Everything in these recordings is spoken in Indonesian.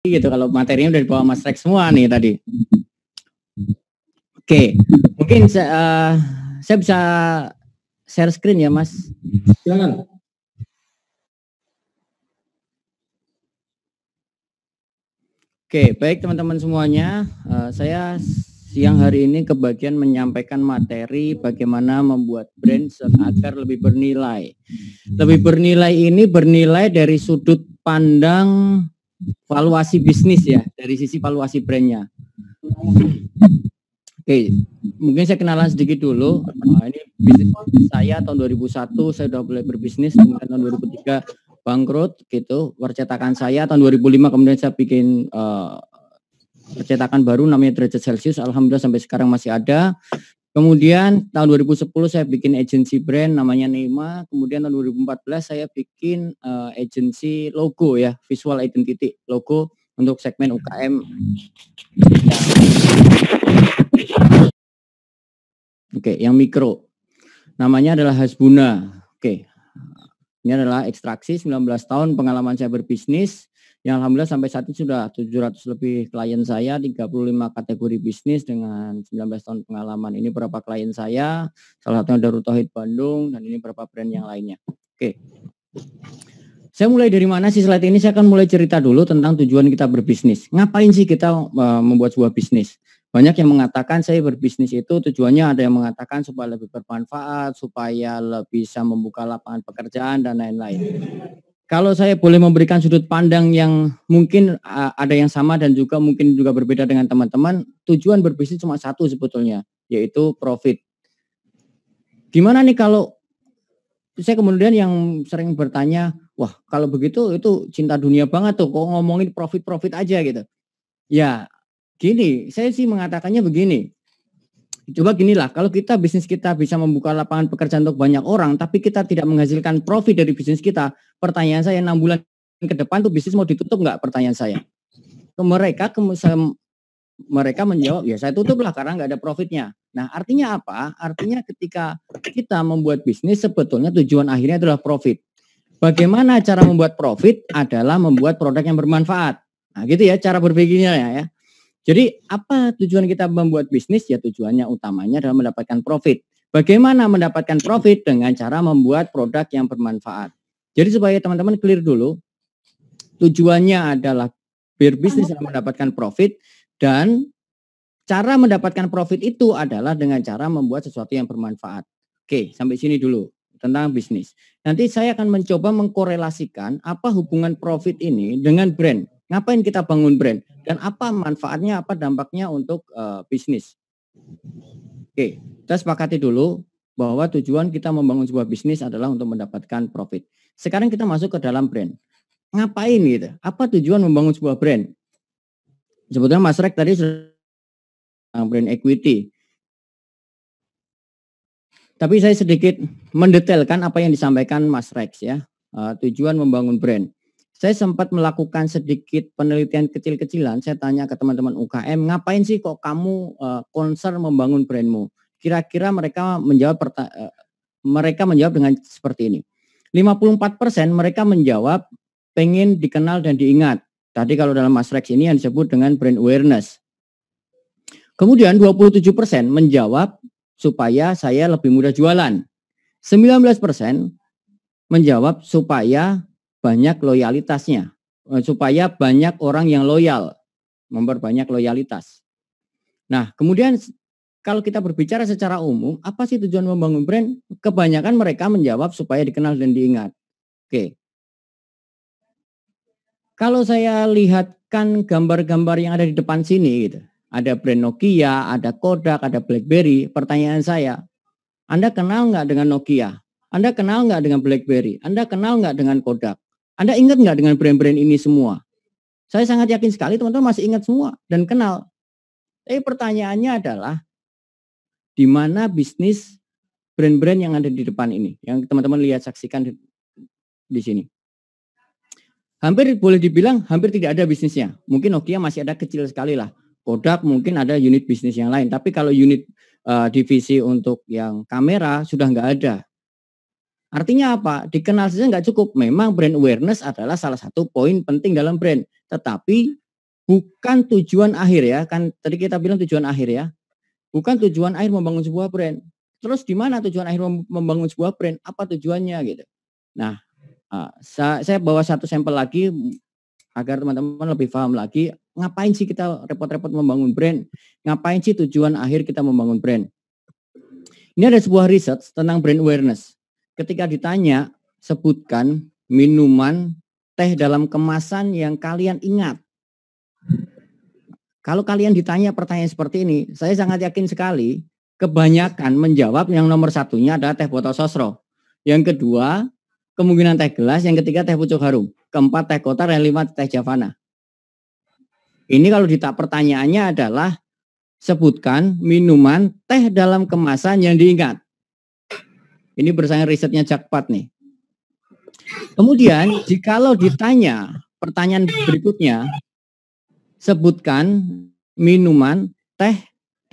gitu kalau materinya udah dibawa Mas Rex semua nih tadi. Oke, mungkin saya bisa share screen ya Mas. Silakan. Oke, baik teman-teman semuanya, saya siang hari ini kebagian menyampaikan materi bagaimana membuat brand agar lebih bernilai. Lebih bernilai ini bernilai dari sudut pandang valuasi bisnis ya, dari sisi valuasi brandnya. Oke, mungkin saya kenalan sedikit dulu. Ini bisnis saya tahun 2001 saya sudah mulai berbisnis, kemudian tahun 2003 bangkrut gitu. Percetakan saya tahun 2005 kemudian saya bikin percetakan baru namanya Derajat Celcius, alhamdulillah sampai sekarang masih ada. Kemudian tahun 2010 saya bikin agensi brand namanya Neima. Kemudian tahun 2014 saya bikin agensi logo ya, visual identity logo untuk segmen UKM. Oke, yang mikro. Namanya adalah Hasbuna. Oke. Ini adalah ekstraksi 19 tahun pengalaman saya berbisnis. Yang alhamdulillah sampai saat ini sudah 700 lebih klien saya, 35 kategori bisnis dengan 19 tahun pengalaman. Ini berapa klien saya, salah satunya Darut Tauhid Bandung, dan ini berapa brand yang lainnya. Oke. Saya mulai dari mana sih slide ini? Saya akan mulai cerita dulu tentang tujuan kita berbisnis. Ngapain sih kita membuat sebuah bisnis? Banyak yang mengatakan saya berbisnis itu tujuannya, ada yang mengatakan supaya lebih bermanfaat, supaya bisa membuka lapangan pekerjaan, dan lain-lain. Kalau saya boleh memberikan sudut pandang yang mungkin ada yang sama dan juga mungkin juga berbeda dengan teman-teman, tujuan berbisnis cuma satu sebetulnya, yaitu profit. Gimana nih kalau saya kemudian yang sering bertanya, wah kalau begitu itu cinta dunia banget tuh, kok ngomongin profit-profit aja gitu. Ya gini, saya sih mengatakannya begini. Coba ginilah, kalau kita bisnis kita bisa membuka lapangan pekerjaan untuk banyak orang, tapi kita tidak menghasilkan profit dari bisnis kita, pertanyaan saya 6 bulan ke depan tuh bisnis mau ditutup nggak? Pertanyaan saya. Mereka menjawab, ya saya tutup lah karena nggak ada profitnya. Nah artinya apa? Artinya ketika kita membuat bisnis sebetulnya tujuan akhirnya adalah profit. Bagaimana cara membuat profit adalah membuat produk yang bermanfaat. Nah gitu ya cara berpikirnya ya. Jadi apa tujuan kita membuat bisnis? Ya tujuannya utamanya adalah mendapatkan profit. Bagaimana mendapatkan profit? Dengan cara membuat produk yang bermanfaat. Jadi supaya teman-teman clear dulu, tujuannya adalah berbisnis dan mendapatkan profit, dan cara mendapatkan profit itu adalah dengan cara membuat sesuatu yang bermanfaat. Oke, sampai sini dulu tentang bisnis. Nanti saya akan mencoba mengkorelasikan apa hubungan profit ini dengan brand. Ngapain kita bangun brand? Dan apa manfaatnya, apa dampaknya untuk bisnis. Oke, kita sepakati dulu bahwa tujuan kita membangun sebuah bisnis adalah untuk mendapatkan profit. Sekarang kita masuk ke dalam brand. Ngapain gitu? Apa tujuan membangun sebuah brand? Sebetulnya Mas Rek tadi sudah brand equity. Tapi saya sedikit mendetailkan apa yang disampaikan Mas Rex ya. Tujuan membangun brand. Saya sempat melakukan sedikit penelitian kecil-kecilan. Saya tanya ke teman-teman UKM, ngapain sih kok kamu concern membangun brandmu? Kira-kira mereka menjawab dengan seperti ini. 54% mereka menjawab pengen dikenal dan diingat. Tadi kalau dalam Mas Rex ini yang disebut dengan brand awareness. Kemudian 27% menjawab supaya saya lebih mudah jualan. 19% menjawab supaya banyak loyalitasnya, supaya banyak orang yang loyal, memperbanyak loyalitas. Nah, kemudian kalau kita berbicara secara umum, apa sih tujuan membangun brand? Kebanyakan mereka menjawab supaya dikenal dan diingat. Oke. Kalau saya lihatkan gambar-gambar yang ada di depan sini gitu. Ada brand Nokia, ada Kodak, ada BlackBerry. Pertanyaan saya, Anda kenal nggak dengan Nokia? Anda kenal nggak dengan BlackBerry? Anda kenal nggak dengan Kodak? Anda ingat nggak dengan brand-brand ini semua? Saya sangat yakin sekali teman-teman masih ingat semua dan kenal. Tapi pertanyaannya adalah, di mana bisnis brand-brand yang ada di depan ini? Yang teman-teman lihat, saksikan di sini. Hampir boleh dibilang hampir tidak ada bisnisnya. Mungkin Nokia masih ada kecil sekali lah. Kodak mungkin ada unit bisnis yang lain. Tapi kalau unit divisi untuk yang kamera sudah nggak ada. Artinya apa? Dikenal saja nggak cukup. Memang brand awareness adalah salah satu poin penting dalam brand. Tetapi bukan tujuan akhir ya. Kan tadi kita bilang tujuan akhir ya. Bukan tujuan akhir membangun sebuah brand. Terus di mana tujuan akhir membangun sebuah brand? Apa tujuannya gitu. Nah, saya bawa satu sampel lagi agar teman-teman lebih paham lagi, ngapain sih kita repot-repot membangun brand? Ngapain sih tujuan akhir kita membangun brand? Ini ada sebuah riset tentang brand awareness. Ketika ditanya, sebutkan minuman teh dalam kemasan yang kalian ingat. Kalau kalian ditanya pertanyaan seperti ini, saya sangat yakin sekali kebanyakan menjawab yang nomor satunya adalah teh botol sosro. Yang kedua, kemungkinan teh gelas, yang ketiga teh pucuk harum, keempat teh kotar, yang lima teh javana. Ini kalau pertanyaannya adalah sebutkan minuman teh dalam kemasan yang diingat. Ini berdasarkan risetnya Jakpat nih. Kemudian jikalau ditanya pertanyaan berikutnya, sebutkan minuman teh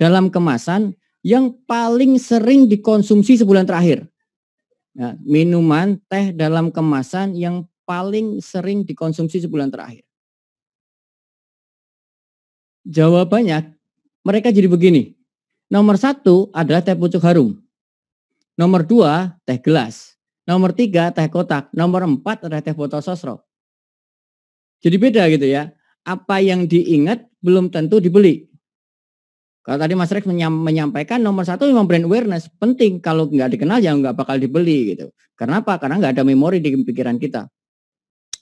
dalam kemasan yang paling sering dikonsumsi sebulan terakhir. Ya, minuman teh dalam kemasan yang paling sering dikonsumsi sebulan terakhir. Jawabannya mereka jadi begini. Nomor 1 adalah teh pucuk harum. Nomor 2 teh gelas. Nomor 3 teh kotak. Nomor 4 adalah teh botol sosro. Jadi beda gitu ya. Apa yang diingat belum tentu dibeli. Kalau tadi Mas Rex menyampaikan nomor 1 memang brand awareness. Penting, kalau nggak dikenal ya nggak bakal dibeli gitu. Karena apa? Karena nggak ada memori di pikiran kita.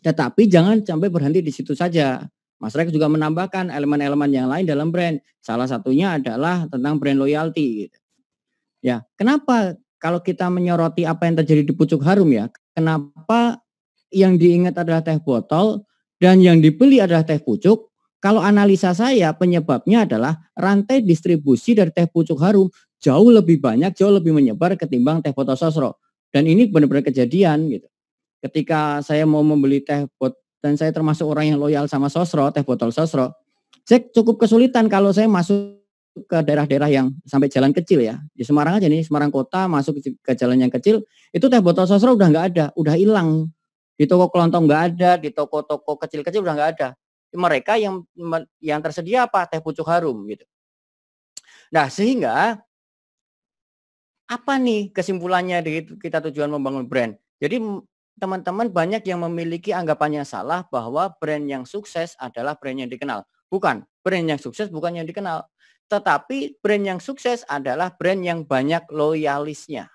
Tetapi jangan sampai berhenti di situ saja. Mas Rex juga menambahkan elemen-elemen yang lain dalam brand. Salah satunya adalah tentang brand loyalty. Gitu. Ya, kenapa kalau kita menyoroti apa yang terjadi di pucuk harum ya? Kenapa yang diingat adalah teh botol dan yang dibeli adalah teh pucuk? Kalau analisa saya penyebabnya adalah rantai distribusi dari teh pucuk harum jauh lebih banyak, jauh lebih menyebar ketimbang teh botol sosro. Dan ini benar-benar kejadian gitu. Ketika saya mau membeli teh botol dan saya termasuk orang yang loyal sama sosro, teh botol sosro, saya cukup kesulitan kalau saya masuk ke daerah-daerah yang sampai jalan kecil ya. Di Semarang aja nih, Semarang kota masuk ke jalan yang kecil, itu teh botol sosro udah nggak ada, udah hilang. Di toko kelontong nggak ada, di toko-toko kecil-kecil udah nggak ada. Mereka yang tersedia apa? Teh pucuk harum gitu. Nah, sehingga apa nih kesimpulannya dari kita tujuan membangun brand? Jadi teman-teman banyak yang memiliki anggapan yang salah bahwa brand yang sukses adalah brand yang dikenal. Bukan, brand yang sukses bukan yang dikenal. Tetapi brand yang sukses adalah brand yang banyak loyalisnya.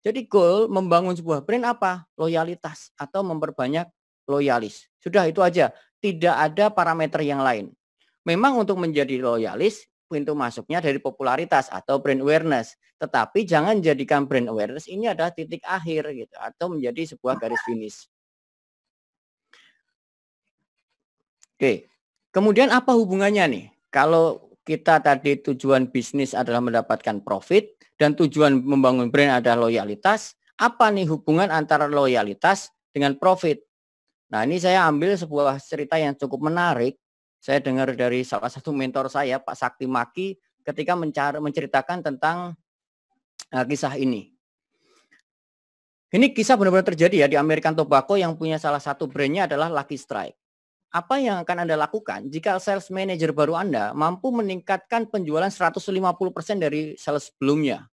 Jadi goal membangun sebuah brand apa? Loyalitas atau memperbanyak loyalis. Sudah itu aja. Tidak ada parameter yang lain. Memang untuk menjadi loyalis, pintu masuknya dari popularitas atau brand awareness. Tetapi jangan jadikan brand awareness ini adalah titik akhir gitu atau menjadi sebuah garis finish. Oke. Kemudian apa hubungannya nih? Kalau kita tadi tujuan bisnis adalah mendapatkan profit dan tujuan membangun brand adalah loyalitas, apa nih hubungan antara loyalitas dengan profit? Nah, ini saya ambil sebuah cerita yang cukup menarik. Saya dengar dari salah satu mentor saya, Pak Sakti Maki, ketika menceritakan tentang kisah ini. Ini kisah benar-benar terjadi ya di American Tobacco yang punya salah satu brandnya adalah Lucky Strike. Apa yang akan Anda lakukan jika sales manager baru Anda mampu meningkatkan penjualan 150% dari sales sebelumnya?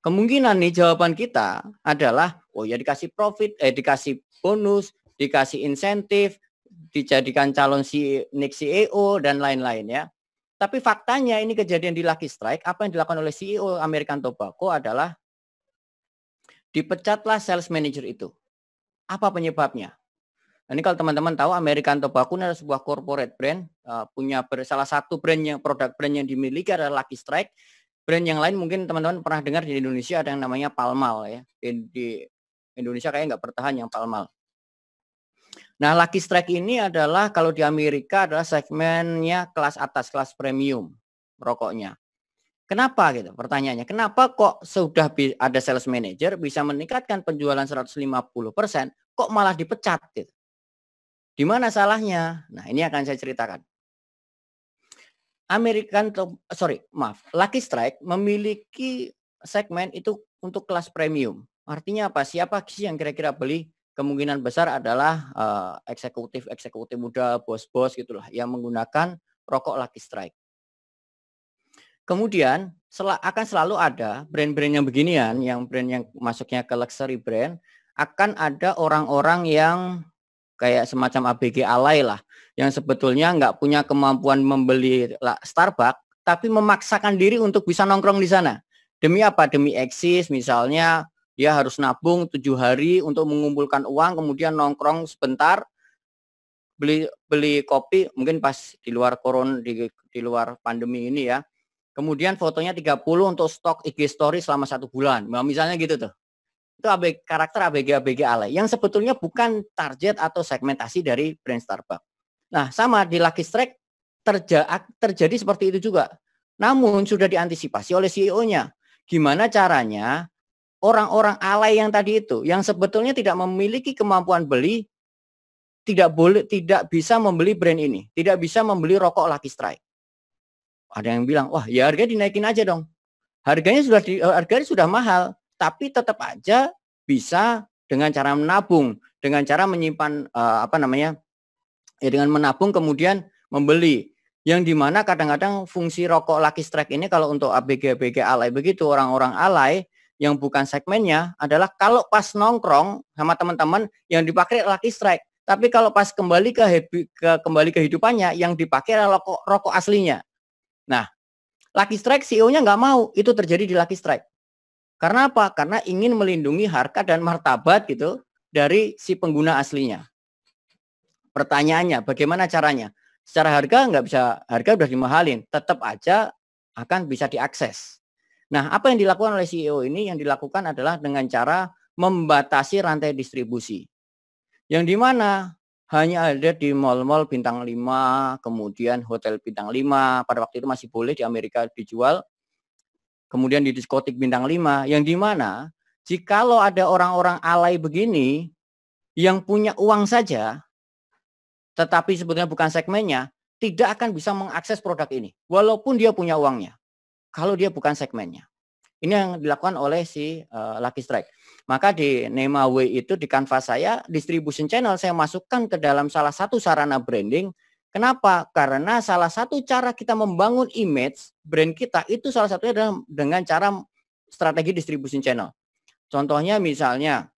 Kemungkinan nih jawaban kita adalah, oh ya dikasih profit, dikasih bonus, dikasih insentif, dijadikan calon next CEO dan lain-lain ya. Tapi faktanya ini kejadian di Lucky Strike, apa yang dilakukan oleh CEO American Tobacco adalah dipecatlah sales manager itu. Apa penyebabnya? Ini kalau teman-teman tahu American Tobacco adalah sebuah corporate brand, punya salah satu brandnya, produk brand yang dimiliki adalah Lucky Strike. Brand yang lain mungkin teman-teman pernah dengar di Indonesia ada yang namanya Palmal ya. Di Indonesia kayaknya nggak bertahan yang Palmal. Nah, Lucky Strike ini adalah kalau di Amerika adalah segmennya kelas atas, kelas premium rokoknya. Kenapa gitu? Pertanyaannya, kenapa kok sudah ada sales manager bisa meningkatkan penjualan 150%, kok malah dipecat gitu? Di mana salahnya? Nah, ini akan saya ceritakan. Lucky Strike memiliki segmen itu untuk kelas premium. Artinya apa? Siapa sih yang kira-kira beli? kemungkinan besar adalah eksekutif muda, bos-bos gitulah yang menggunakan rokok Lucky Strike. Kemudian akan selalu ada brand-brand yang beginian, yang brand yang masuknya ke luxury brand, akan ada orang-orang yang kayak semacam ABG alay lah, yang sebetulnya nggak punya kemampuan membeli Starbucks, tapi memaksakan diri untuk bisa nongkrong di sana. Demi apa? Demi eksis, misalnya dia harus nabung 7 hari untuk mengumpulkan uang, kemudian nongkrong sebentar, beli kopi, mungkin pas di luar di luar pandemi ini ya. Kemudian fotonya 30 untuk stok IG story selama 1 bulan. Nah, misalnya gitu tuh. Itu karakter ABG alay yang sebetulnya bukan target atau segmentasi dari brand Starbucks. Nah, sama di Lucky Strike terjadi seperti itu juga. Namun sudah diantisipasi oleh CEO-nya. Gimana caranya orang-orang alay yang tadi itu, yang sebetulnya tidak memiliki kemampuan beli, tidak bisa membeli brand ini, tidak bisa membeli rokok Lucky Strike. Ada yang bilang, wah ya harganya dinaikin aja dong. Harganya sudah mahal, tapi tetap aja bisa dengan cara menabung, dengan cara menyimpan dengan menabung kemudian membeli. Yang dimana kadang-kadang fungsi rokok Lucky Strike ini kalau untuk ABG alay begitu, orang-orang alay yang bukan segmennya adalah kalau pas nongkrong sama teman-teman yang dipakai Lucky Strike, tapi kalau pas kembali ke kehidupannya yang dipakai adalah rokok aslinya. Nah, Lucky Strike CEO-nya nggak mau itu terjadi di Lucky Strike. Karena apa? Karena ingin melindungi harga dan martabat gitu dari si pengguna aslinya. Pertanyaannya, bagaimana caranya? Secara harga nggak bisa, harga udah dimahalin, tetap aja akan bisa diakses. Nah, apa yang dilakukan oleh CEO ini? Yang dilakukan adalah dengan cara membatasi rantai distribusi. Yang dimana hanya ada di mal-mal bintang 5, kemudian hotel bintang 5, pada waktu itu masih boleh di Amerika dijual, kemudian di diskotik bintang 5, yang dimana jikalau ada orang-orang alay begini, yang punya uang saja, tetapi sebetulnya bukan segmennya, tidak akan bisa mengakses produk ini, walaupun dia punya uangnya, kalau dia bukan segmennya. Ini yang dilakukan oleh si Lucky Strike. Maka di Nemawe itu di kanvas saya, distribution channel saya masukkan ke dalam salah satu sarana branding. Kenapa? Karena salah satu cara kita membangun image brand kita itu salah satunya adalah dengan cara strategi distribution channel. Contohnya misalnya,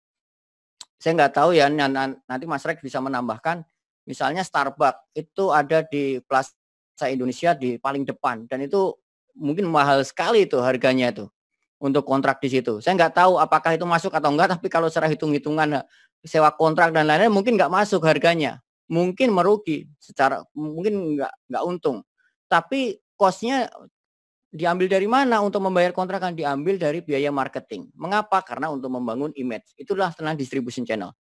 saya nggak tahu ya, nanti Mas Rex bisa menambahkan, misalnya Starbucks itu ada di Plaza Indonesia di paling depan, dan itu mungkin mahal sekali itu harganya itu untuk kontrak di situ. Saya nggak tahu apakah itu masuk atau enggak, tapi kalau secara hitung-hitungan sewa kontrak dan lain-lain mungkin nggak masuk harganya. Mungkin merugi, mungkin nggak untung. Tapi cost-nya diambil dari mana untuk membayar kontrak? Kan diambil dari biaya marketing. Mengapa? Karena untuk membangun image. Itulah tentang distribution channel.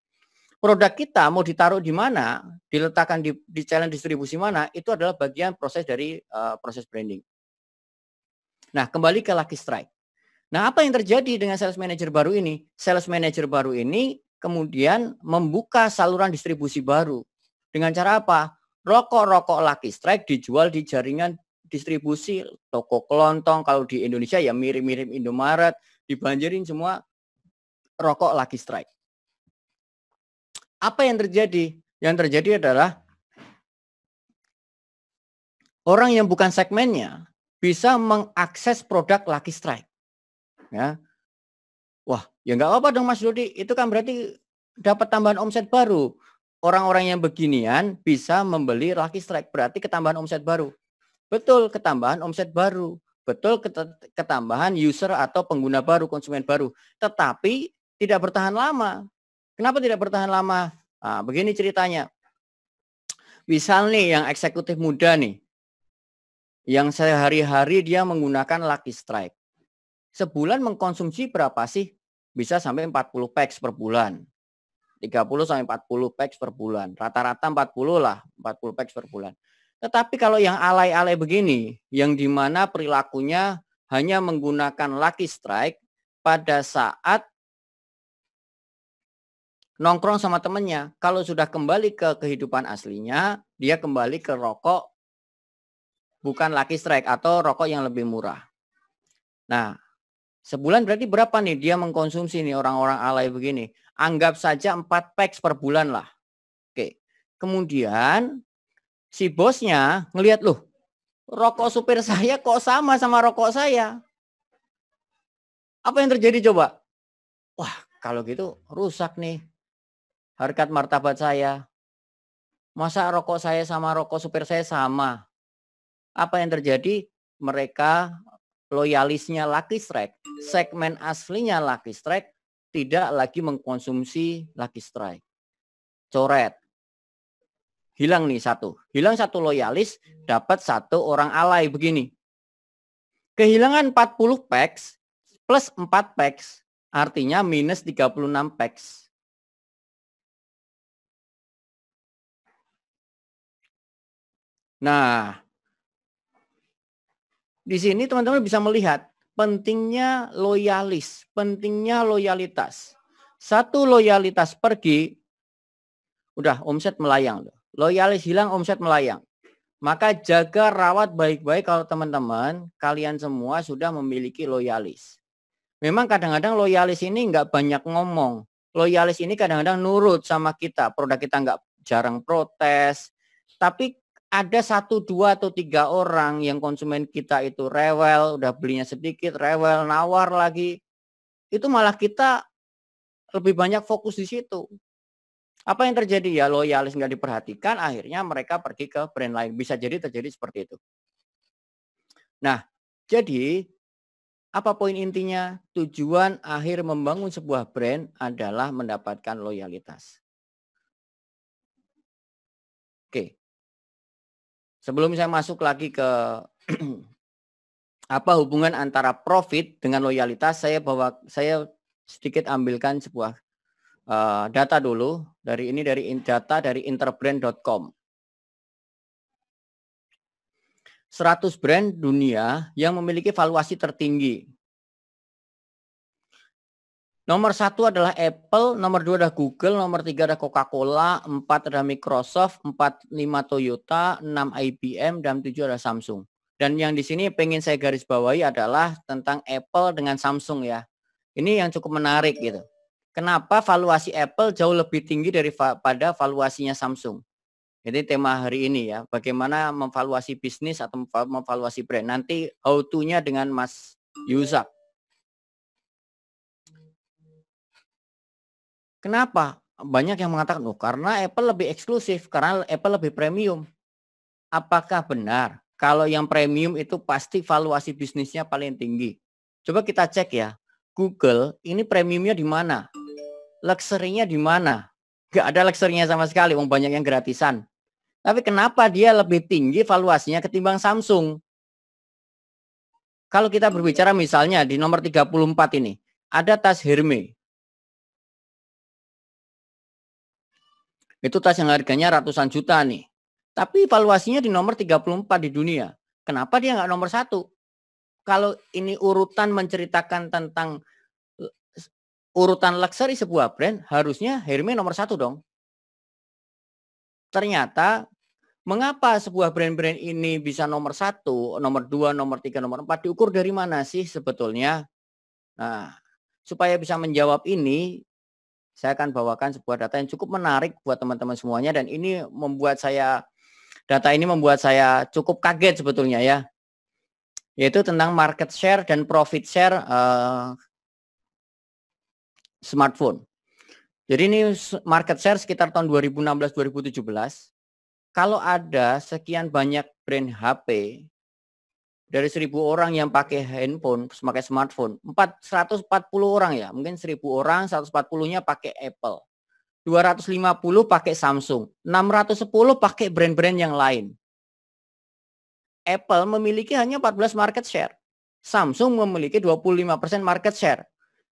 Produk kita mau ditaruh di mana, diletakkan di channel distribusi mana, itu adalah bagian proses dari proses branding. Nah, kembali ke Lucky Strike. Nah, apa yang terjadi dengan sales manager baru ini? Sales manager baru ini kemudian membuka saluran distribusi baru. Dengan cara apa? Rokok-rokok Lucky Strike dijual di jaringan distribusi toko kelontong. Kalau di Indonesia ya mirip-mirip Indomaret, dibanjirin semua rokok Lucky Strike. Apa yang terjadi? Yang terjadi adalah orang yang bukan segmennya bisa mengakses produk Lucky Strike. Ya. Wah, ya nggak apa-apa dong Mas Dodi, itu kan berarti dapat tambahan omset baru. Orang-orang yang beginian bisa membeli Lucky Strike, berarti ketambahan omset baru. Betul, ketambahan omset baru. Betul, ketambahan user atau pengguna baru, konsumen baru. Tetapi tidak bertahan lama. Kenapa tidak bertahan lama? Nah, begini ceritanya. Misal nih yang eksekutif muda nih, yang sehari-hari dia menggunakan Lucky Strike. Sebulan mengkonsumsi berapa sih? Bisa sampai 40 packs per bulan. 30 sampai 40 packs per bulan. Rata-rata 40 lah, 40 packs per bulan. Tetapi kalau yang alay-alay begini, yang dimana perilakunya hanya menggunakan Lucky Strike pada saat nongkrong sama temennya. Kalau sudah kembali ke kehidupan aslinya, dia kembali ke rokok bukan Lucky Strike atau rokok yang lebih murah. Nah, Sebulan berarti berapa nih dia mengkonsumsi nih orang-orang alay begini? Anggap saja 4 packs per bulan lah. Oke. Kemudian si bosnya ngelihat, loh, rokok supir saya kok sama rokok saya. Apa yang terjadi coba? Wah, kalau gitu rusak nih harkat martabat saya. Masa rokok saya sama rokok supir saya sama? Apa yang terjadi? Mereka loyalisnya Lucky Strike, segmen aslinya Lucky Strike tidak lagi mengkonsumsi Lucky Strike. Coret. Hilang nih satu. Hilang satu loyalis, dapat satu orang alay begini. Kehilangan 40 packs plus 4 packs, artinya minus 36 packs. Nah, di sini teman-teman bisa melihat pentingnya loyalis, pentingnya loyalitas. Satu loyalitas pergi, udah omset melayang. Loyalis hilang, omset melayang. Maka jaga, rawat baik-baik kalau teman-teman, kalian semua sudah memiliki loyalis. Memang kadang-kadang loyalis ini nggak banyak ngomong. Loyalis ini kadang-kadang nurut sama kita. Produk kita nggak jarang protes. Tapi ada 1, 2, atau 3 orang yang konsumen kita itu rewel, udah belinya sedikit, rewel, nawar lagi. Itu malah kita lebih banyak fokus di situ. Apa yang terjadi ya, loyalis nggak diperhatikan, akhirnya mereka pergi ke brand lain. Bisa jadi terjadi seperti itu. Nah, jadi apa poin intinya? Tujuan akhir membangun sebuah brand adalah mendapatkan loyalitas. Oke. Sebelum saya masuk lagi ke apa hubungan antara profit dengan loyalitas, saya sedikit ambilkan sebuah data dulu dari data dari interbrand.com. 100 brand dunia yang memiliki valuasi tertinggi. Nomor 1 adalah Apple, nomor 2 adalah Google, nomor 3 ada Coca-Cola, 4 ada Microsoft, 4, 5 Toyota, 6 IBM, dan 7 ada Samsung. Dan yang di sini pengen saya garis bawahi adalah tentang Apple dengan Samsung ya. Ini yang cukup menarik gitu. Kenapa valuasi Apple jauh lebih tinggi daripada valuasinya Samsung? Jadi tema hari ini ya, bagaimana memvaluasi bisnis atau memvaluasi brand. Nanti how to-nya dengan Mas Yusak. Kenapa? Banyak yang mengatakan, oh karena Apple lebih eksklusif, karena Apple lebih premium. Apakah benar? Kalau yang premium itu pasti valuasi bisnisnya paling tinggi. Coba kita cek ya, Google ini premiumnya di mana? Luxury-nya di mana? Gak ada luxury-nya sama sekali, banyak yang gratisan. Tapi kenapa dia lebih tinggi valuasinya ketimbang Samsung? Kalau kita berbicara misalnya di nomor 34 ini, ada tas Hermes. Itu tas yang harganya ratusan juta nih. Tapi valuasinya di nomor 34 di dunia. Kenapa dia nggak nomor 1? Kalau ini urutan menceritakan tentang urutan luxury sebuah brand, harusnya Hermes nomor 1 dong. Ternyata mengapa sebuah brand-brand ini bisa nomor 1, nomor 2, nomor 3, nomor 4, diukur dari mana sih sebetulnya? Nah, supaya bisa menjawab ini, saya akan bawakan sebuah data yang cukup menarik buat teman-teman semuanya, dan ini data ini membuat saya cukup kaget sebetulnya ya. Yaitu tentang market share dan profit share smartphone. Jadi ini market share sekitar tahun 2016-2017. Kalau ada sekian banyak brand HP, dari 1.000 orang yang pakai handphone, pakai smartphone, 140 orang ya, mungkin 1.000 orang, 140-nya pakai Apple. 250 pakai Samsung, 610 pakai brand-brand yang lain. Apple memiliki hanya 14 market share. Samsung memiliki 25% market share.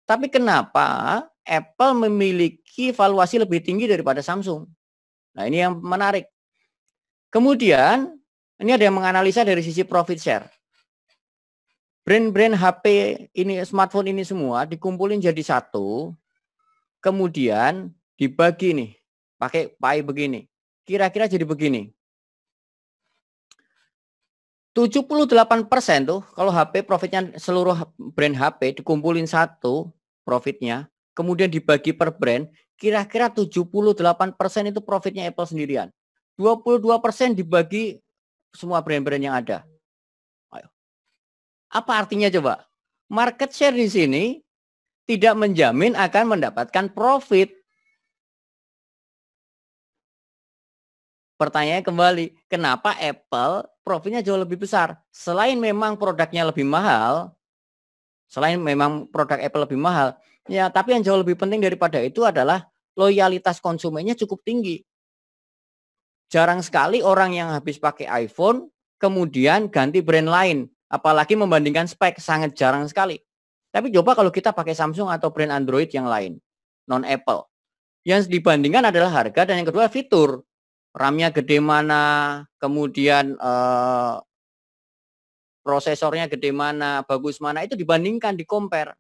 Tapi kenapa Apple memiliki valuasi lebih tinggi daripada Samsung? Nah, ini yang menarik. Kemudian, ini ada yang menganalisa dari sisi profit share. Brand-brand HP ini, smartphone ini semua dikumpulin jadi satu, kemudian dibagi nih, pakai pie begini. Kira-kira jadi begini. 78% tuh kalau HP profitnya seluruh brand HP dikumpulin satu profitnya, kemudian dibagi per brand, kira-kira 78% itu profitnya Apple sendirian. 22% dibagi semua brand-brand yang ada. Ayo. Apa artinya coba? Market share di sini tidak menjamin akan mendapatkan profit. Pertanyaannya kembali, kenapa Apple profitnya jauh lebih besar? Selain memang produknya lebih mahal, ya tapi yang jauh lebih penting daripada itu adalah loyalitas konsumennya cukup tinggi. Jarang sekali orang yang habis pakai iPhone kemudian ganti brand lain, apalagi membandingkan spek, sangat jarang sekali. Tapi coba kalau kita pakai Samsung atau brand Android yang lain, non Apple. Yang dibandingkan adalah harga dan yang kedua fitur. RAM-nya gede mana, kemudian prosesornya gede mana, bagus mana, itu dibandingkan, di-compare.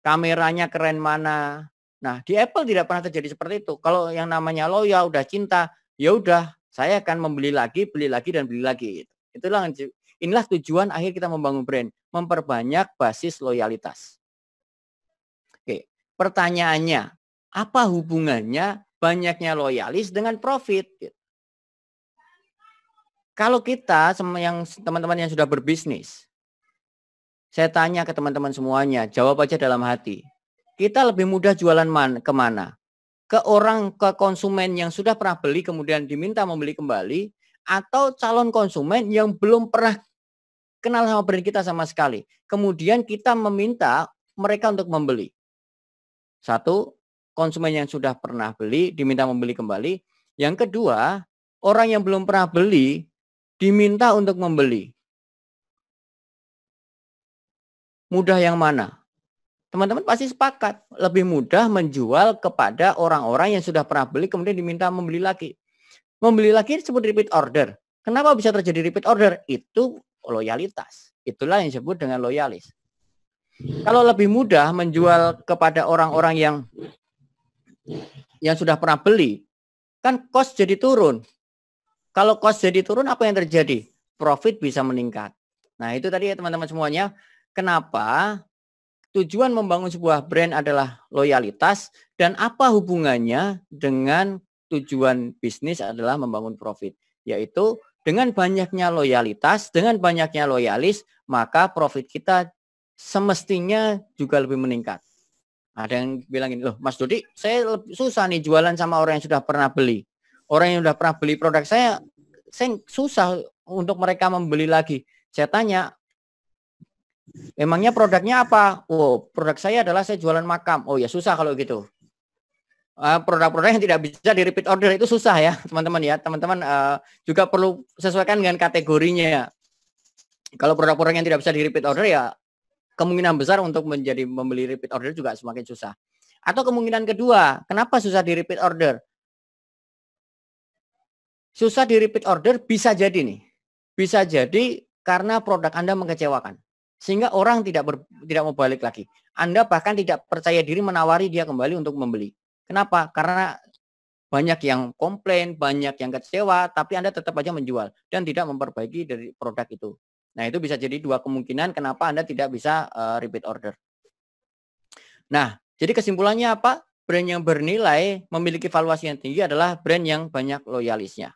Kameranya keren mana. Nah, di Apple tidak pernah terjadi seperti itu. Kalau yang namanya loyal, udah cinta, ya udah, saya akan membeli lagi, dan beli lagi. Inilah tujuan akhir kita membangun brand, memperbanyak basis loyalitas. Oke, pertanyaannya, apa hubungannya banyaknya loyalis dengan profit? Kalau kita sama yang teman-teman yang sudah berbisnis, saya tanya ke teman-teman semuanya, jawab aja dalam hati. Kita lebih mudah jualan kemana? Ke konsumen yang sudah pernah beli kemudian diminta membeli kembali, atau calon konsumen yang belum pernah kenal sama brand kita sama sekali. Kemudian kita meminta mereka untuk membeli. Satu, konsumen yang sudah pernah beli diminta membeli kembali. Yang kedua, orang yang belum pernah beli diminta untuk membeli. Mudah yang mana? Teman-teman pasti sepakat. Lebih mudah menjual kepada orang-orang yang sudah pernah beli kemudian diminta membeli lagi. Membeli lagi disebut repeat order. Kenapa bisa terjadi repeat order? Itu loyalitas. Itulah yang disebut dengan loyalis. Kalau lebih mudah menjual kepada orang-orang yang sudah pernah beli, kan cost jadi turun. Kalau cost jadi turun, apa yang terjadi? Profit bisa meningkat. Nah, itu tadi ya teman-teman semuanya. Kenapa tujuan membangun sebuah brand adalah loyalitas dan apa hubungannya dengan tujuan bisnis adalah membangun profit. Yaitu dengan banyaknya loyalitas, dengan banyaknya loyalis, maka profit kita semestinya juga lebih meningkat. Ada yang bilang gini, loh Mas Dodi, saya susah nih jualan sama orang yang sudah pernah beli. Orang yang sudah pernah beli produk saya susah untuk mereka membeli lagi. Saya tanya, emangnya produknya apa? Oh, produk saya adalah saya jualan makam. Oh ya susah kalau gitu. Produk-produk yang tidak bisa di repeat order itu susah ya teman-teman ya. Teman-teman juga perlu sesuaikan dengan kategorinya. Kalau produk-produk yang tidak bisa di repeat order ya kemungkinan besar untuk membeli repeat order juga semakin susah. Atau kemungkinan kedua, kenapa susah di repeat order? Susah di repeat order bisa jadi nih. Bisa jadi karena produk Anda mengecewakan. Sehingga orang tidak mau balik lagi. Anda bahkan tidak percaya diri menawari dia kembali untuk membeli. Kenapa? Karena banyak yang komplain, banyak yang kecewa, tapi Anda tetap aja menjual dan tidak memperbaiki dari produk itu. Nah, itu bisa jadi dua kemungkinan kenapa Anda tidak bisa repeat order. Nah, jadi kesimpulannya apa? Brand yang bernilai, memiliki valuasi yang tinggi adalah brand yang banyak loyalisnya.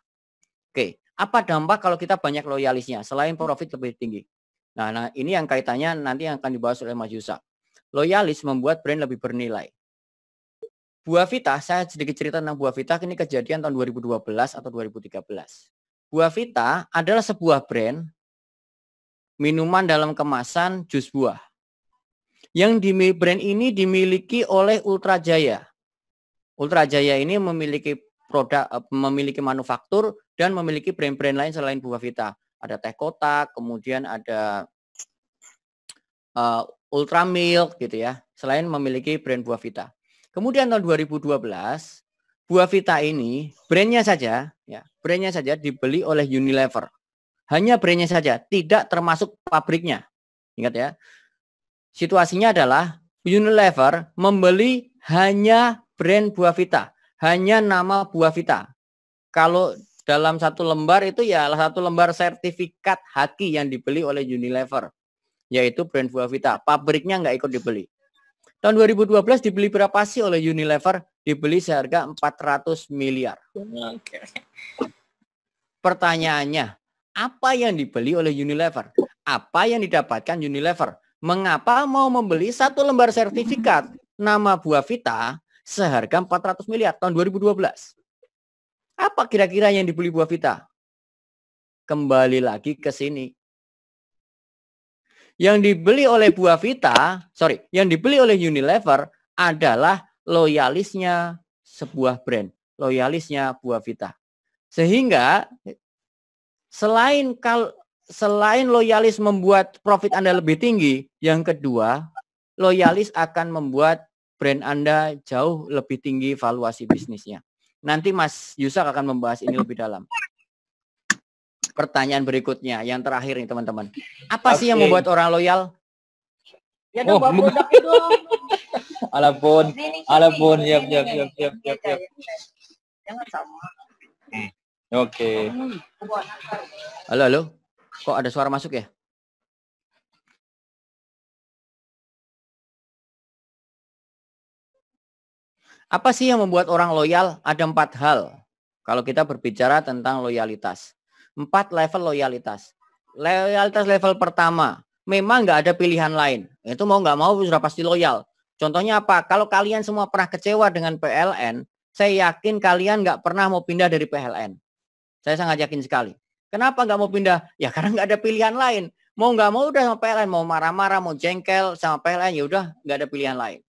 Oke, apa dampak kalau kita banyak loyalisnya selain profit lebih tinggi? Nah, ini yang kaitannya nanti yang akan dibahas oleh Mas Yusak. Loyalis membuat brand lebih bernilai. Buah Vita, saya sedikit cerita tentang Buah Vita, ini kejadian tahun 2012 atau 2013. Buah Vita adalah sebuah brand minuman dalam kemasan jus buah. Yang brand ini dimiliki oleh Ultra Jaya. Ultra Jaya ini memiliki produk, memiliki manufaktur dan memiliki brand-brand lain selain Buah Vita. Ada teh kotak, kemudian ada Ultra Milk gitu ya. Selain memiliki brand Buah Vita. Kemudian tahun 2012 Buah Vita ini brandnya saja dibeli oleh Unilever. Hanya brandnya saja, tidak termasuk pabriknya. Ingat ya. Situasinya adalah Unilever membeli hanya brand Buah Vita, hanya nama Buah Vita. Kalau dalam satu lembar itu ya satu lembar sertifikat haki yang dibeli oleh Unilever, yaitu brand Buavita. Pabriknya nggak ikut dibeli. Tahun 2012 dibeli berapa sih oleh Unilever? Dibeli seharga 400 miliar. Pertanyaannya, apa yang dibeli oleh Unilever? Apa yang didapatkan Unilever? Mengapa mau membeli satu lembar sertifikat nama Buavita seharga 400 miliar tahun 2012? Apa kira-kira yang dibeli Buavita? Kembali lagi ke sini. Yang dibeli oleh Buavita, yang dibeli oleh Unilever adalah loyalisnya sebuah brand, loyalisnya Buavita. Sehingga selain loyalis membuat profit Anda lebih tinggi, yang kedua, loyalis akan membuat brand Anda jauh lebih tinggi valuasi bisnisnya. Nanti Mas Yusak akan membahas ini lebih dalam. Pertanyaan berikutnya, yang terakhir nih teman-teman. Apa sih yang membuat orang loyal? Ya dong, bawa produk itu. Alapun, siap. Jangan sama. Oke. Halo. Kok ada suara masuk ya? Apa sih yang membuat orang loyal? Ada 4 hal. Kalau kita berbicara tentang loyalitas. 4 level loyalitas. Loyalitas level pertama. Memang nggak ada pilihan lain. Itu mau nggak mau sudah pasti loyal. Contohnya apa? Kalau kalian semua pernah kecewa dengan PLN, saya yakin kalian nggak pernah mau pindah dari PLN. Saya sangat yakin sekali. Kenapa nggak mau pindah? Ya karena nggak ada pilihan lain. Mau nggak mau udah sama PLN, mau marah-marah, mau jengkel sama PLN, ya udah nggak ada pilihan lain.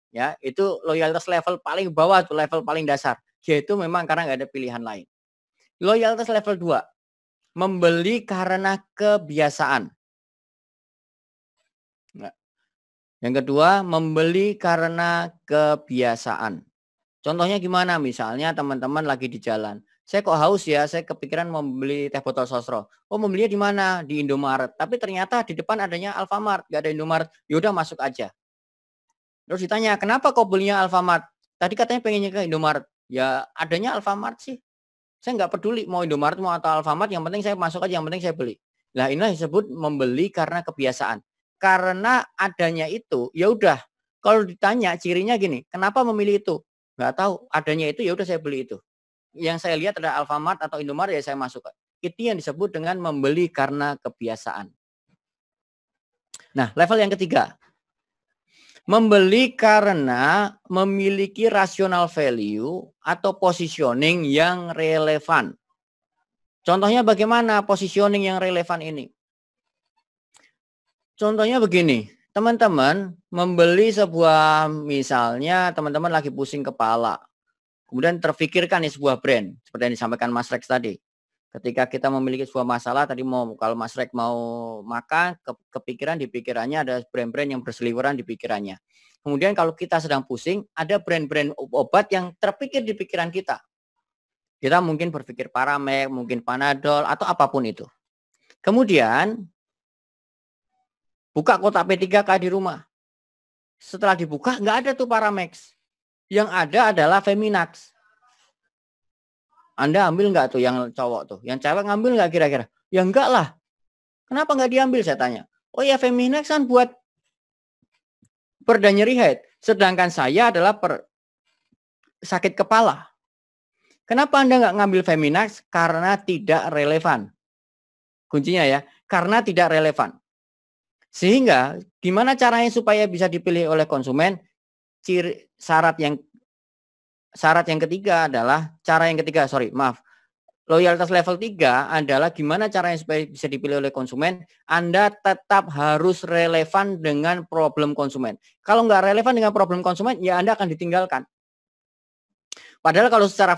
Ya, itu loyalitas level paling bawah tuh, level paling dasar. Yaitu memang karena nggak ada pilihan lain. Loyalitas level 2. Membeli karena kebiasaan. Nah, yang kedua, membeli karena kebiasaan. Contohnya gimana? Misalnya teman-teman lagi di jalan. Saya kok haus ya, saya kepikiran mau beli teh botol sosro. Oh, membelinya di mana? Di Indomaret. Tapi ternyata di depan adanya Alfamart, nggak ada Indomaret. Yaudah masuk aja. Terus ditanya, kenapa kok belinya Alfamart? Tadi katanya pengennya ke Indomaret. Ya adanya Alfamart sih. Saya nggak peduli mau Indomaret mau atau Alfamart, yang penting saya masuk aja, yang penting saya beli. Nah, inilah disebut membeli karena kebiasaan. Karena adanya itu, ya udah. Kalau ditanya cirinya gini, kenapa memilih itu? Nggak tahu. Adanya itu, ya udah saya beli itu. Yang saya lihat ada Alfamart atau Indomaret, ya saya masuk. Itu yang disebut dengan membeli karena kebiasaan. Nah, level yang ketiga. Membeli karena memiliki rational value atau positioning yang relevan. Contohnya bagaimana positioning yang relevan ini? Contohnya begini, teman-teman membeli sebuah, misalnya teman-teman lagi pusing kepala. Kemudian terfikirkan nih sebuah brand, seperti yang disampaikan Mas Rex tadi. Ketika kita memiliki sebuah masalah, tadi kalau Mas Rex mau makan, kepikiran di pikirannya ada brand-brand yang berseliweran di pikirannya. Kemudian kalau kita sedang pusing, ada brand-brand obat yang terpikir di pikiran kita. Kita mungkin berpikir Paramex, mungkin Panadol, atau apapun itu. Kemudian, buka kotak P3K di rumah. Setelah dibuka, nggak ada tuh Paramex. Yang ada adalah Feminax. Anda ambil nggak tuh yang cowok tuh? Yang cewek ngambil nggak kira-kira? Ya enggak lah. Kenapa nggak diambil, saya tanya? Oh ya, Feminax kan buat perda nyeri head. Sedangkan saya adalah sakit kepala. Kenapa Anda nggak ngambil Feminax? Karena tidak relevan. Kuncinya ya, karena tidak relevan. Sehingga gimana caranya supaya bisa dipilih oleh konsumen? Syarat yang ketiga adalah loyalitas level 3 adalah gimana caranya supaya bisa dipilih oleh konsumen. Anda tetap harus relevan dengan problem konsumen. Kalau nggak relevan dengan problem konsumen, ya Anda akan ditinggalkan. Padahal kalau secara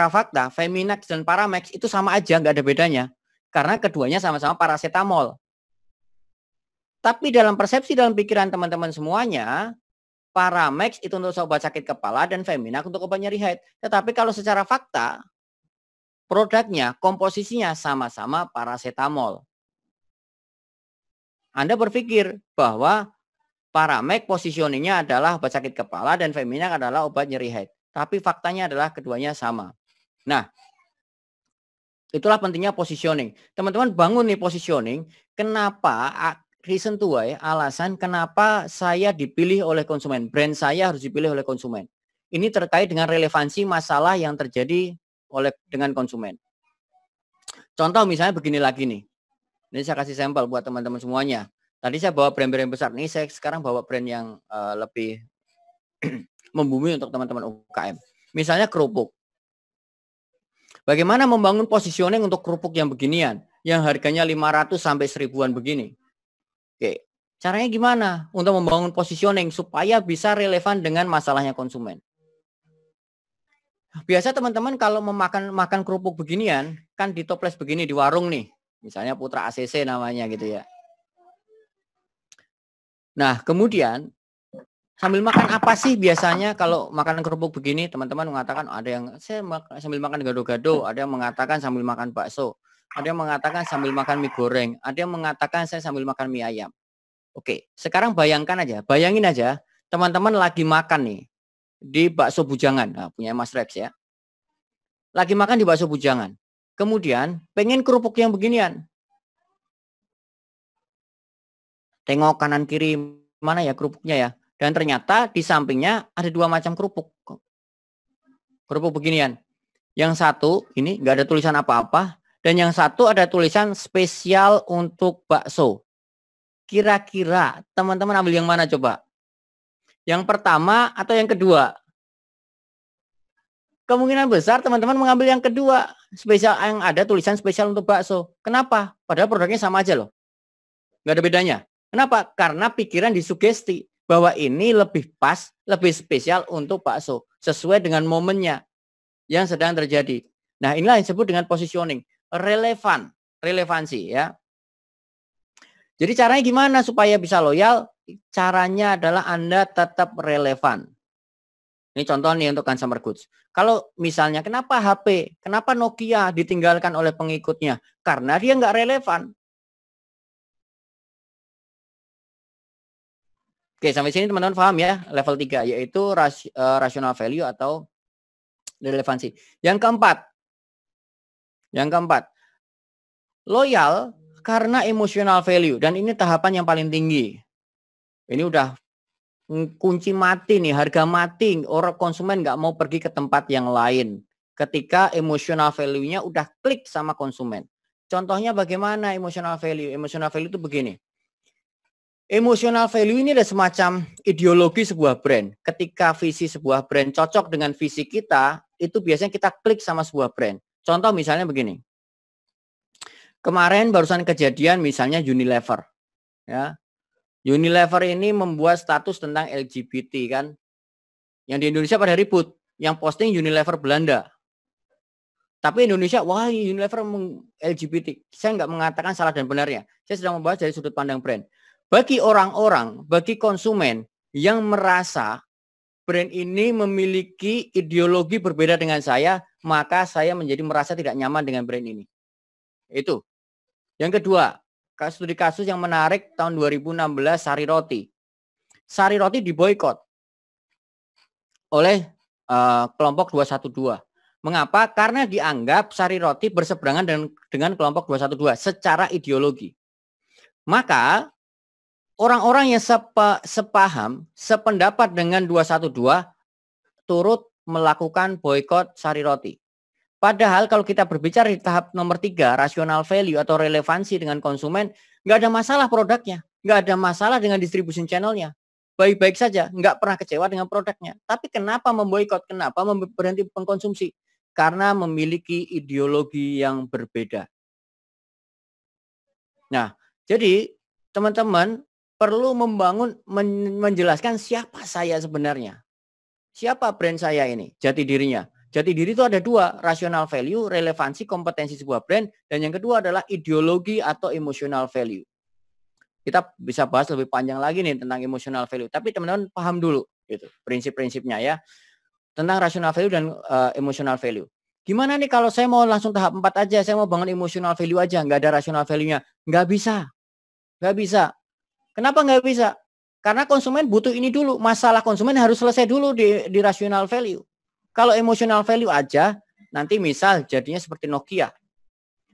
fakta Feminax dan Paramex itu sama aja, nggak ada bedanya. Karena keduanya sama-sama paracetamol. Tapi dalam persepsi, dalam pikiran teman-teman semuanya, Paramex itu untuk obat sakit kepala dan Feminax untuk obat nyeri head. Tetapi kalau secara fakta, produknya, komposisinya sama-sama paracetamol. Anda berpikir bahwa Paramex positioningnya adalah obat sakit kepala dan Feminax adalah obat nyeri head. Tapi faktanya adalah keduanya sama. Nah, Itulah pentingnya positioning. Teman-teman bangun nih positioning. Kenapa? Reason to why, alasan kenapa saya dipilih oleh konsumen. Brand saya harus dipilih oleh konsumen. Ini terkait dengan relevansi masalah yang terjadi dengan konsumen. Contoh misalnya begini lagi nih. Ini saya kasih sampel buat teman-teman semuanya. Tadi saya bawa brand-brand besar. Nih saya sekarang bawa brand yang lebih membumi untuk teman-teman UKM. Misalnya kerupuk. Bagaimana membangun positioning untuk kerupuk yang beginian, yang harganya 500 sampai 1000-an begini? Oke, caranya gimana untuk membangun positioning supaya bisa relevan dengan masalahnya konsumen? Biasa teman-teman kalau makan kerupuk beginian, kan di toples begini di warung nih, misalnya Putra ACC namanya gitu ya. Nah, kemudian sambil makan apa sih biasanya kalau makan kerupuk begini? Teman-teman mengatakan ada yang sambil makan gado-gado, ada yang mengatakan sambil makan bakso, ada yang mengatakan sambil makan mie goreng, ada yang mengatakan saya sambil makan mie ayam. Oke, sekarang bayangin aja, teman-teman lagi makan nih di bakso bujangan, nah, punya Mas Rex ya. Lagi makan di bakso bujangan, kemudian pengen kerupuk yang beginian. Tengok kanan kiri mana ya kerupuknya ya. Dan ternyata di sampingnya ada 2 macam kerupuk. Kerupuk beginian. Yang satu ini nggak ada tulisan apa-apa. Dan yang satu ada tulisan spesial untuk bakso. Kira-kira teman-teman ambil yang mana coba? Yang pertama atau yang kedua? Kemungkinan besar teman-teman mengambil yang kedua. Spesial yang ada tulisan spesial untuk bakso. Kenapa? Padahal produknya sama aja loh. Nggak ada bedanya. Kenapa? Karena pikiran disugesti bahwa ini lebih pas, lebih spesial untuk bakso, sesuai dengan momennya yang sedang terjadi. Nah, inilah yang disebut dengan positioning, relevansi ya. Jadi caranya gimana supaya bisa loyal? Caranya adalah Anda tetap relevan. Ini contoh nih untuk consumer goods. Kalau misalnya kenapa HP, kenapa Nokia ditinggalkan oleh pengikutnya? Karena dia nggak relevan. Oke, sampai sini teman-teman paham ya, level 3, yaitu rational value atau relevansi. Yang keempat, loyal karena emotional value. Dan ini tahapan yang paling tinggi. Ini udah kunci mati nih, harga mati. Orang konsumen nggak mau pergi ke tempat yang lain. Ketika emotional value-nya udah klik sama konsumen. Contohnya bagaimana emotional value? Emotional value itu begini. Emotional value ini adalah semacam ideologi sebuah brand. Ketika visi sebuah brand cocok dengan visi kita, itu biasanya kita klik sama sebuah brand. Contoh misalnya begini. Kemarin barusan kejadian misalnya Unilever. Ya. Unilever ini membuat status tentang LGBT kan. Yang di Indonesia pada ribut. Yang posting Unilever Belanda. Tapi Indonesia, wah Unilever LGBT. Saya nggak mengatakan salah dan benarnya. Saya sedang membahas dari sudut pandang brand. Bagi orang-orang, bagi konsumen yang merasa brand ini memiliki ideologi berbeda dengan saya, maka saya menjadi merasa tidak nyaman dengan brand ini. Itu. Yang kedua, studi kasus yang menarik tahun 2016 Sari Roti. Sari Roti diboikot oleh kelompok 212. Mengapa? Karena dianggap Sari Roti berseberangan dengan kelompok 212 secara ideologi. Maka orang-orang yang sepaham, sependapat dengan 212 turut melakukan boikot Sari Roti. Padahal kalau kita berbicara di tahap nomor 3, rational value atau relevansi dengan konsumen, nggak ada masalah produknya, nggak ada masalah dengan distribution channelnya. Baik-baik saja, nggak pernah kecewa dengan produknya. Tapi kenapa memboikot? Kenapa berhenti mengkonsumsi? Karena memiliki ideologi yang berbeda. Nah, jadi teman-teman perlu menjelaskan siapa saya sebenarnya. Siapa brand saya ini, jati dirinya. Jati diri itu ada 2, rational value, relevansi, kompetensi sebuah brand. Dan yang kedua adalah ideologi atau emotional value. Kita bisa bahas lebih panjang lagi nih tentang emotional value. Tapi teman-teman paham dulu gitu, prinsip-prinsipnya ya. Tentang rational value dan emotional value. Gimana nih kalau saya mau langsung tahap 4 aja, saya mau bangun emotional value aja, nggak ada rational value-nya. Nggak bisa. Nggak bisa. Kenapa nggak bisa? Karena konsumen butuh ini dulu. Masalah konsumen harus selesai dulu di rational value. Kalau emotional value aja, nanti misal jadinya seperti Nokia.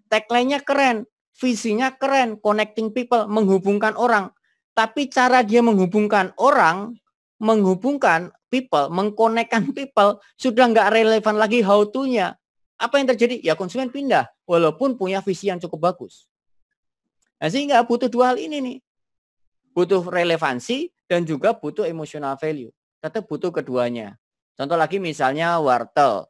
tagline-nya keren, visinya keren, connecting people, menghubungkan orang. Tapi cara dia menghubungkan orang, menghubungkan people, mengkonekkan people, sudah nggak relevan lagi how to-nya. Apa yang terjadi? Ya konsumen pindah, walaupun punya visi yang cukup bagus. Nah, sehingga butuh dua hal ini nih. Butuh relevansi dan juga butuh emotional value. Tetap butuh keduanya. Contoh lagi misalnya wartel,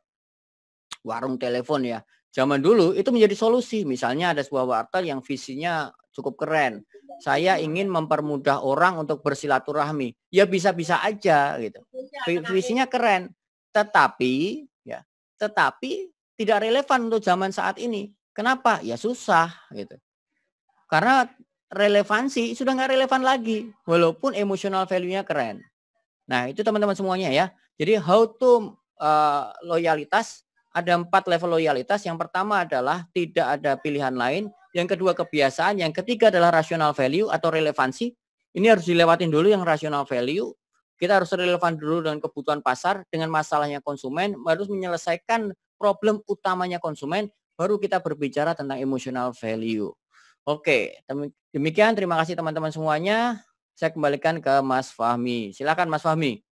warung telepon ya. Zaman dulu itu menjadi solusi. Misalnya ada sebuah wartel yang visinya cukup keren. Saya ingin mempermudah orang untuk bersilaturahmi. Ya bisa-bisa aja gitu. Visinya keren. Tetapi tidak relevan untuk zaman saat ini. Kenapa? Ya susah gitu. Karena relevansi sudah nggak relevan lagi. Walaupun emotional value-nya keren. Nah itu teman-teman semuanya ya. Jadi how to loyalitas. Ada 4 level loyalitas. Yang pertama adalah tidak ada pilihan lain. Yang kedua kebiasaan. Yang ketiga adalah rational value atau relevansi. Ini harus dilewatin dulu yang rational value. Kita harus relevan dulu dengan kebutuhan pasar. Dengan masalahnya konsumen. Harus menyelesaikan problem utamanya konsumen. Baru kita berbicara tentang emotional value. Oke. Demikian. Terima kasih teman-teman semuanya. Saya kembalikan ke Mas Fahmi. Silakan Mas Fahmi.